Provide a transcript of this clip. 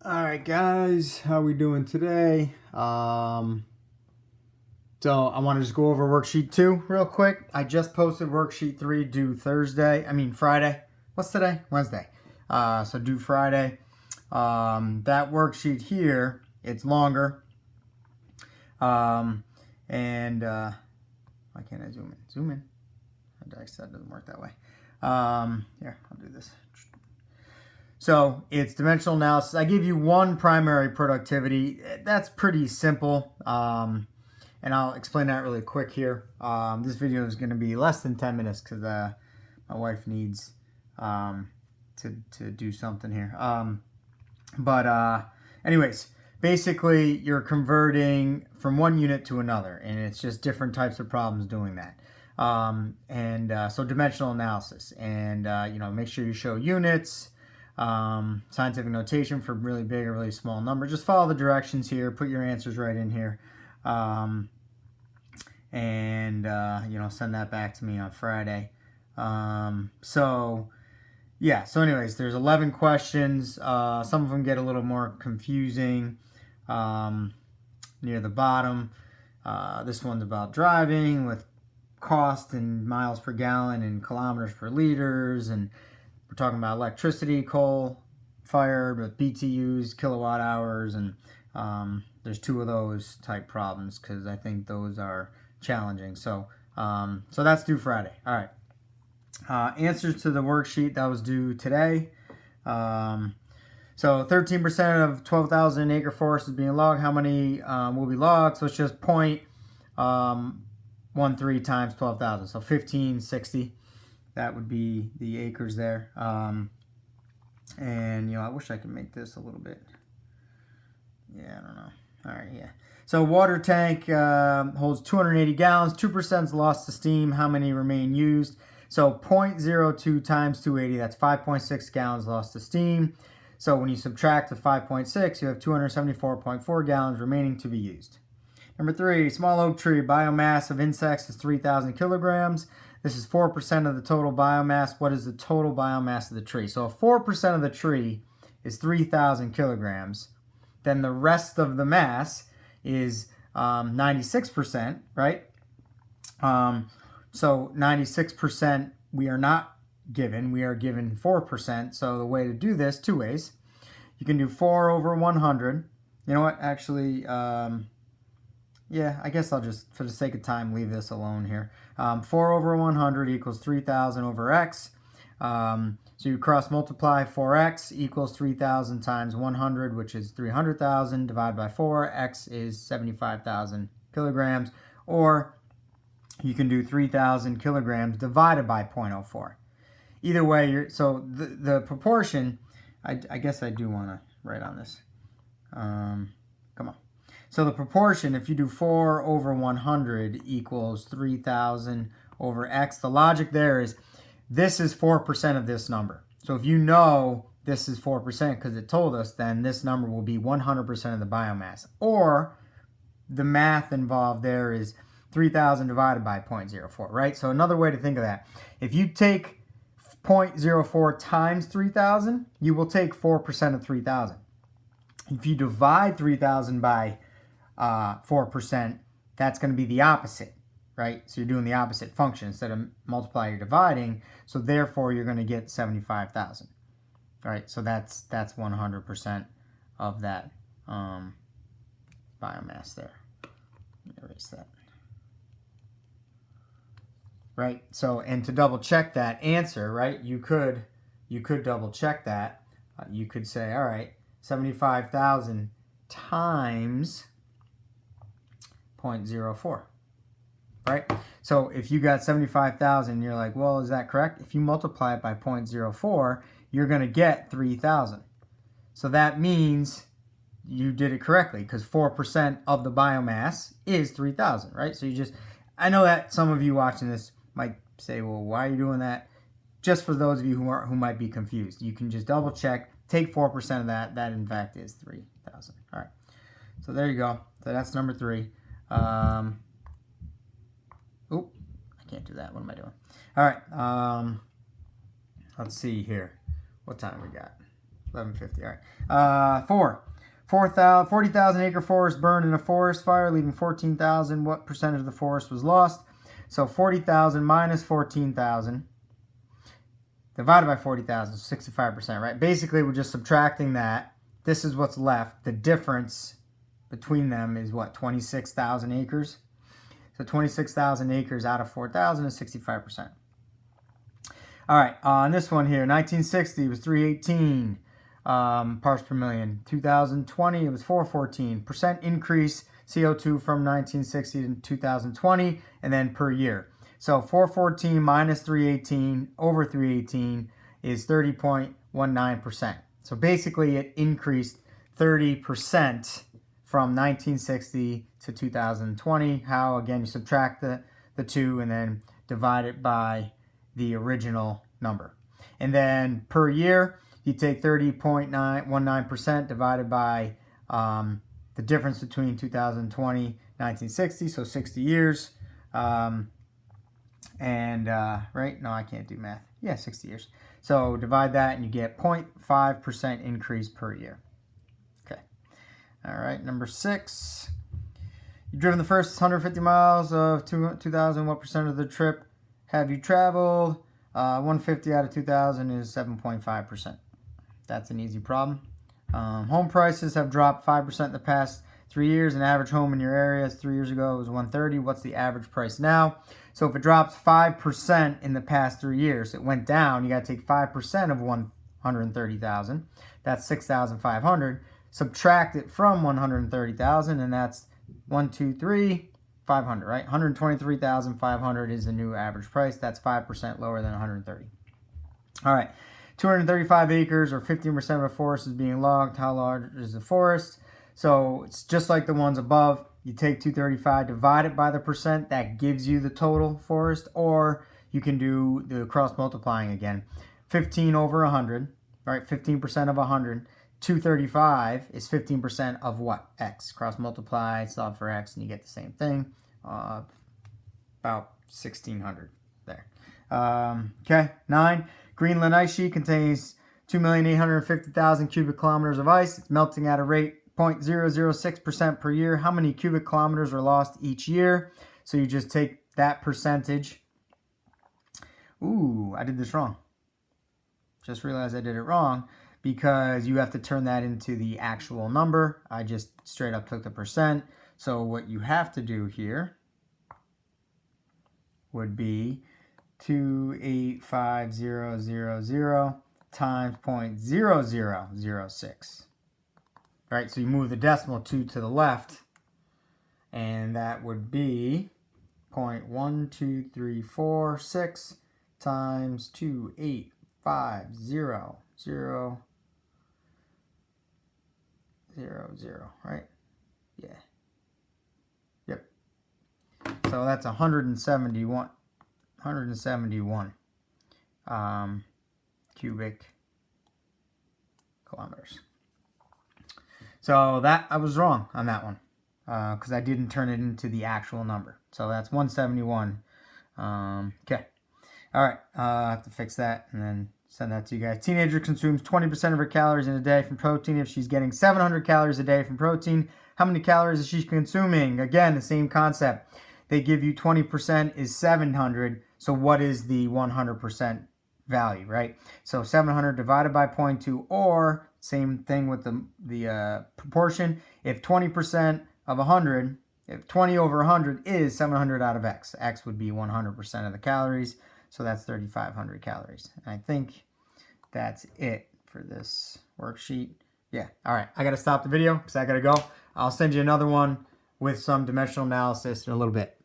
Alright guys, how we doing today? So I want to just go over worksheet 2 real quick. I just posted worksheet 3 due Friday. What's today? Wednesday. So due Friday. That worksheet here, it's longer. Why can't I zoom in? Zoom in. That doesn't work that way. Here, I'll do this. So it's dimensional analysis. I give you one primary productivity. That's pretty simple. And I'll explain that really quick here. This video is going to be less than 10 minutes because my wife needs to do something here. Anyways, basically you're converting from one unit to another, and it's just different types of problems doing that. So dimensional analysis, and make sure you show units. Scientific notation for really big or really small number. Just follow the directions here. Put your answers right in here. Send that back to me on Friday. So anyways, there's 11 questions. Some of them get a little more confusing near the bottom. This one's about driving with cost in miles per gallon and kilometers per liters, and we're talking about electricity, coal-fired with BTUs, kilowatt hours, and there's 2 of those type problems because I think those are challenging. So that's due Friday. All right. Answers to the worksheet that was due today. So 13% of 12,000 acre forest is being logged. How many will be logged? So it's just 0.13 times 12,000. So 1560. That would be the acres there. I wish I could make this a little bit. Yeah, I don't know. All right, yeah. So water tank holds 280 gallons. 2% is lost to steam. How many remain used? So 0.02 times 280, that's 5.6 gallons lost to steam. So when you subtract the 5.6, you have 274.4 gallons remaining to be used. Number 3, small oak tree. Biomass of insects is 3,000 kilograms. This is 4% of the total biomass. What is the total biomass of the tree? So if 4% of the tree is 3,000 kilograms, then the rest of the mass is 96%, right? So 96% we are not given. We are given 4%. So the way to do this, 2 ways. You can do 4 over 100. You know what? Actually, yeah, I guess I'll just, for the sake of time, leave this alone here. 4 over 100 equals 3,000 over x. So you cross multiply 4x equals 3,000 times 100, which is 300,000, divided by 4. X is 75,000 kilograms. Or you can do 3,000 kilograms divided by 0.04. Either way, so the proportion, I guess I do want to write on this. Come on. So the proportion, if you do 4 over 100 equals 3,000 over x, the logic there is this is 4% of this number. So if you know this is 4% because it told us, then this number will be 100% of the biomass. Or the math involved there is 3,000 divided by 0.04, right? So another way to think of that, if you take 0.04 times 3,000, you will take 4% of 3,000. If you divide 3,000 by 4%, that's going to be the opposite, right? So you're doing the opposite function. Instead of multiply, you're dividing. So therefore, you're going to get 75,000. All right, so that's 100% of that biomass there. Let me erase that. Right, so, and to double check that answer, right, you could double check that. You could say, all right, 75,000 times 0.04, right? So if you got 75,000, you're like, well, is that correct? If you multiply it by 0.04, you're going to get 3,000. So that means you did it correctly because 4% of the biomass is 3,000, right? So I know that some of you watching this might say, well, why are you doing that? Just for those of you who might be confused, you can just double check, take 4% of that. That in fact is 3,000. All right. So there you go. So that's number 3. I can't do that. What am I doing? All right. Let's see here. What time we got? 1150. All right. 40,000 acre forest burned in a forest fire, leaving 14,000. What percentage of the forest was lost? So 40,000 minus 14,000 divided by 40,000, 65%, right? Basically, we're just subtracting that. This is what's left. The difference between them is what? 26,000 acres. So 26,000 acres out of 4,000 is 65%. All right, on this one here, 1960 was 318 parts per million. 2020, it was 414. Percent increase CO2 from 1960 to 2020, and then per year. So 414 minus 318 over 318 is 30.19%. So basically it increased 30% from 1960 to 2020. How, again, you subtract the two and then divide it by the original number. And then per year, you take 30.19% divided by the difference between 2020 and 1960, so 60 years. Right? No, I can't do math. Yeah, 60 years. So divide that and you get 0.5% increase per year. Okay. All right, number 6. You've driven the first 150 miles of 2,000. What percent of the trip have you traveled? 150 out of 2,000 is 7.5%. That's an easy problem. Home prices have dropped 5% in the past 3 years. An average home in your area 3 years ago was 130. What's the average price now? So if it drops 5% in the past 3 years, it went down. You got to take 5% of 130,000. That's 6,500. Subtract it from 130,000, and that's 500, right? 123,500 is the new average price. That's 5% lower than 130. All right. 235 acres or 15% of a forest is being logged. How large is the forest? So it's just like the ones above. You take 235, divide it by the percent. That gives you the total forest. Or you can do the cross multiplying again. 15 over 100, right? 15% of 100. 235 is 15% of what? X. Cross multiply, solve for X, and you get the same thing. About 1,600 there. Okay, 9. Greenland ice sheet contains 2,850,000 cubic kilometers of ice. It's melting at a rate 0.006% per year. How many cubic kilometers are lost each year? So you just take that percentage. Ooh, I did this wrong. Just realized I did it wrong because you have to turn that into the actual number. I just straight up took the percent. So what you have to do here would be 285,000 times 0.0006. Right, so you move the decimal 2 to the left, and that would be 0.12346 times 285,000, right? Yeah. Yep. So that's 171 cubic kilometers. So that I was wrong on that one because I didn't turn it into the actual number. So that's 171. Okay. All right. I have to fix that and then send that to you guys. Teenager consumes 20% of her calories in a day from protein. If she's getting 700 calories a day from protein, how many calories is she consuming? Again, the same concept. They give you 20% is 700. So what is the 100% value, right? So 700 divided by 0.2, or same thing with the proportion. If 20% of 100, if 20 over 100 is 700 out of X, X would be 100% of the calories. So that's 3,500 calories. And I think that's it for this worksheet. Yeah. All right. I got to stop the video because I got to go. I'll send you another one with some dimensional analysis in a little bit.